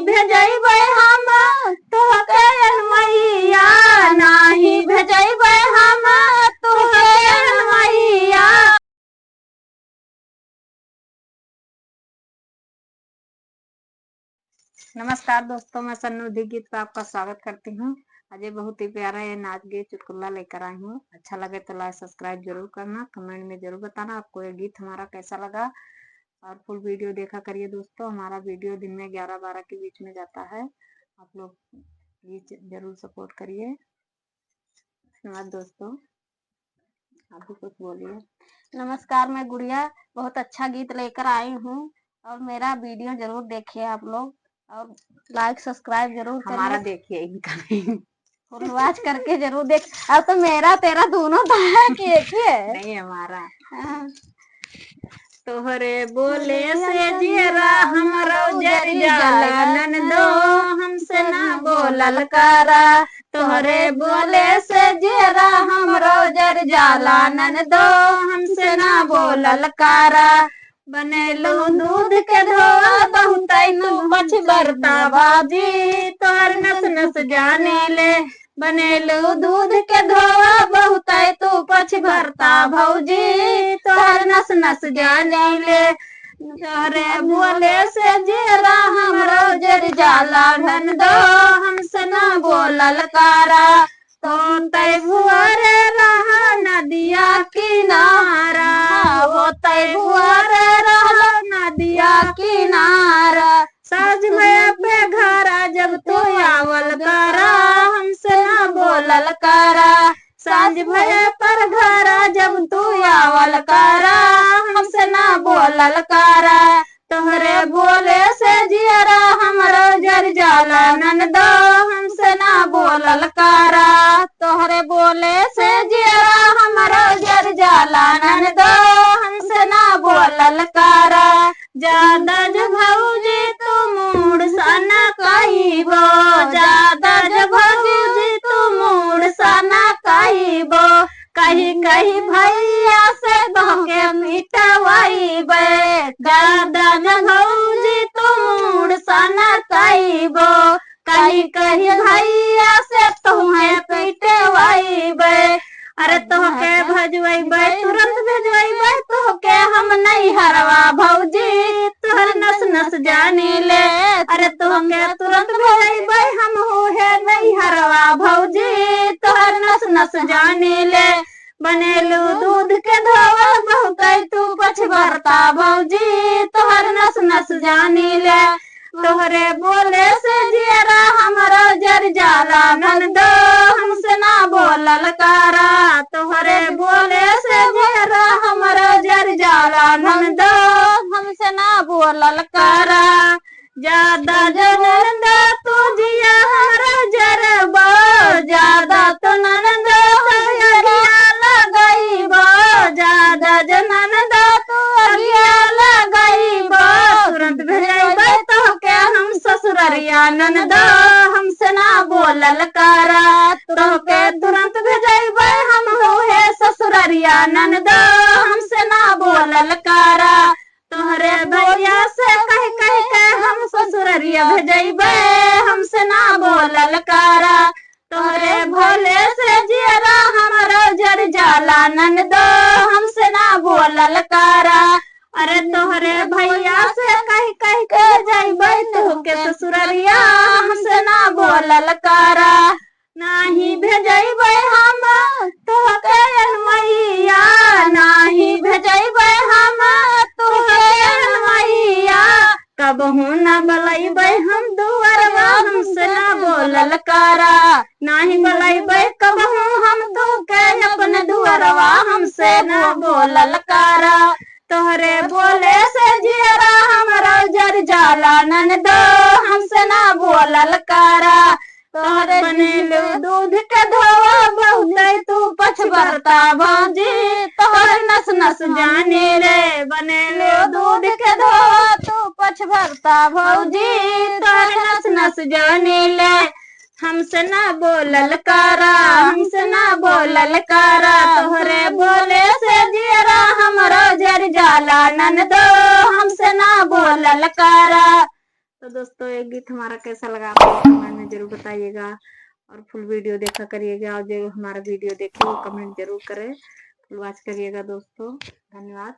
भेजैबै हम तोहके मैया, नाही भेजैबै हम तोहके मैया। नमस्कार दोस्तों, मैं सन्नुधि गीत पर आपका स्वागत करती हूँ। आज ये बहुत ही प्यारा ये नाच गीत चुटकुला लेकर आई हूँ। अच्छा लगे तो लाइक सब्सक्राइब जरूर करना, कमेंट में जरूर बताना आपको ये गीत हमारा कैसा लगा और फुल वीडियो देखा करिए दोस्तों। हमारा वीडियो दिन में 11-12 के बीच में जाता है। आप लोग प्लीज जरूर सपोर्ट करिए। धन्यवाद दोस्तों, आप भी कुछ बोलिए। नमस्कार, मैं गुड़िया बहुत अच्छा गीत लेकर आई हूँ और मेरा वीडियो जरूर देखिए आप लोग और लाइक सब्सक्राइब जरूर करिए। हमारा देखिए, इनका फुल वॉच करके जरूर देख। अब तो मेरा तेरा दोनों तो है कि एक ही है? नहीं, हमारा। तोहरे बोले से जियरा हमरो जर जाला ननदो, हमसे ना बोलल करा। तोहरे बोले से जियरा हमरो जर जाला ननदो, हमसे ना बोलल करा। बनेलू दूध के धोआ बहुत तू बच बरता बाजी, तोहर नस नस जाने ले। बनेलू दूध के धोआ बहुत तू पछ भरता भौजी, तोहर नस नस जाने ले। तोहरे बोले से जेरा हमरो जर जाला ननदो, हमसे ना बोलल करा। तो तै भुअरे रहा नदिया किनारा, हो तै भुअरे रहा नदिया किनारा। साज में पे घरा जब तू आवल करा, हमसे ना बोलल करा। साज भय पर घरा जब तू आवल करा, हमसे ना बोलल करा। तोहरे बोले से जियरा हमरो जर जाला ननदो, हमसे ना बोलल करा। तोहरे बोले से जियरा हमरो जर जाला ननदो, हमसे ना बोलल करा। ज्यादा जो भौजी तू मूड सना कहिबो, ज्यादा जो भौजी तू मूड सना कहिबो। कही कही भैया से धोके मिटवाइबे, ज्यादा जो भौजी तू मूड सना कहिबो। कही कही भैया से तुम्हें पिटवाइबे। अरे तोहके भजवैबै तुरंत भेजवैबै, तोहके हम नहीं हरवा भौजी, तोहर नस नस जाने ले। अरे तोहके तुरंत भेजबै हम है नहीं हरवा भौजी, तोहर नस नस जाने ले। बनेलू दूध के धोआ बहुत तू पछ भरता भौजी, तोहर नस नस जाने ले। तोहरे बोले से जियरा हमरो जर जाला ननदो, हमसे ना बोलल करा। तोहरे बोले से जियरा हमरो जर जाला ननदो, हमसे ना बोलल करा। ज्यादा जो ननदो तू जिया हमरो जरबो, ज्यादा तो ननदो अगिया लगैबो, ज्यादा जो ननदो तू अगिया लगैबो। तुरंत भेजबै तोहके हम ससुररिया ननदो, हमसे ना बोलल करा। तोहके तुरंत भेजबै हम है ससुररिया ननदो, हमसे ना बोलल करा। तोहरे भैया से कह कह के हम ससुररिया भेजबै, हमसे ना बोलल करा। तोहरे भोले से जियरा हमरो जर जाला ननदो, हमसे ना बोलल करा। अरे तोहरे भैया से कह कह के जइबै तोहके ससुररिया, हमसे ना बोलल करा। नाही भेजबै हम तोहके मैया, नाही भेजबै हम तोहके मैया। कबहू न बलैबै हम दुअरवा, हमसे ना बोलल करा। नाही बलैबै कबहू हम तोहके अपन दुअरवा, हमसे ना बोलल करा। तोहरे बोले से जियरा हमरो जर जाला ननदो, हमसे ना बोलल करा। तोहरे बनेलू दूध के धोआ बहुत तू पछ भरता भौजी, तोहर नस नस जाने ले। बनेलू दूध के धोआ तू पछ भरता भौजी, तोहर नस नस जाने ले। हमसे ना बोलल करा, हमसे ना बोलल करा। तोहरे बोले से जियरा हमरो जर जाला ननदो, हमसे ना बोलल करा। तो दोस्तों एक गीत हमारा कैसा लगा आप कमेंट में जरूर बताइएगा और फुल वीडियो देखा करिएगा और जो हमारा वीडियो देखे वो कमेंट जरूर करें, फुल वॉच करिएगा दोस्तों। धन्यवाद।